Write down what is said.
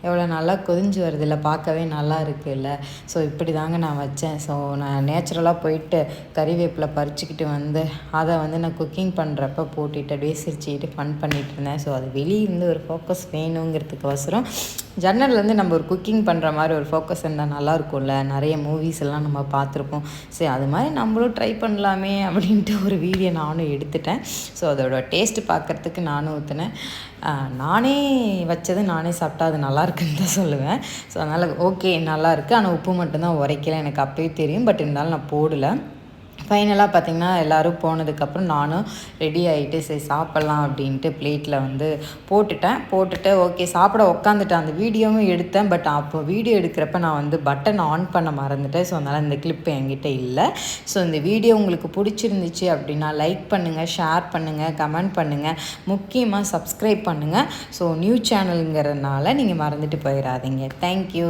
எவ்வளோ நல்லா கொதிஞ்சு வருதுல்ல, பார்க்கவே நல்லா இருக்குல்ல. ஸோ இப்படி தாங்க நான் வச்சேன். ஸோ நான் நேச்சுரலாக போயிட்டு கறிவேப்பிலை பறிச்சுக்கிட்டு வந்து அதை வந்து நான் குக்கிங் பண்ணுறப்ப போட்டுட்டு அப்படியே சிரிச்சுக்கிட்டு ஃபன் பண்ணிகிட்டு இருந்தேன். ஸோ அது வெளியே இருந்து ஒரு ஃபோக்கஸ் வேணுங்கிறதுக்கோசரம் ஜன்னல்லேருந்து நம்ம ஒரு குக்கிங் பண்ணுற மாதிரி ஒரு ஃபோக்கஸ் இருந்தால் நல்லாயிருக்கும்ல. நிறைய மூவிஸ் எல்லாம் நம்ம பார்த்துருப்போம். சரி அது மாதிரி நம்மளும் ட்ரை பண்ணலாமே அப்படின்ட்டு ஒரு வீடியோ நானும் எடுத்துட்டேன். ஸோ அதோட டேஸ்ட்டு பார்க்குறதுக்கு நானும் ஊற்றினேன். நானே வச்சது நானே சாப்பிட்டா அது நல்லா இருக்குன்னு தான் சொல்லுவேன். ஸோ அதனால் ஓகே நல்லாயிருக்கு. ஆனால் உப்பு மட்டும்தான் உரைக்கல, எனக்கு அப்போயே தெரியும். பட் இருந்தாலும் நான் போடலை. ஃபைனலாக பார்த்திங்கன்னா எல்லோரும் போனதுக்கப்புறம் நானும் ரெடி ஆகிட்டு சரி சாப்பிட்லாம் அப்படின்ட்டு பிளேட்டில் வந்து போட்டுட்டு ஓகே சாப்பிட உக்காந்துட்டேன். அந்த வீடியோவும் எடுத்தேன். பட் அப்போ வீடியோ எடுக்கிறப்ப நான் வந்து பட்டன் ஆன் பண்ண மறந்துட்டேன். ஸோ அதனால் இந்த கிளிப்பு என்கிட்ட இல்லை. ஸோ இந்த வீடியோ உங்களுக்கு பிடிச்சிருந்துச்சு அப்படின்னா லைக் பண்ணுங்கள், ஷேர் பண்ணுங்கள், கமெண்ட் பண்ணுங்கள், முக்கியமாக சப்ஸ்கிரைப் பண்ணுங்கள். ஸோ நியூ சேனலுங்கிறதுனால நீங்கள் மறந்துட்டு போயிடாதீங்க. தேங்க்யூ.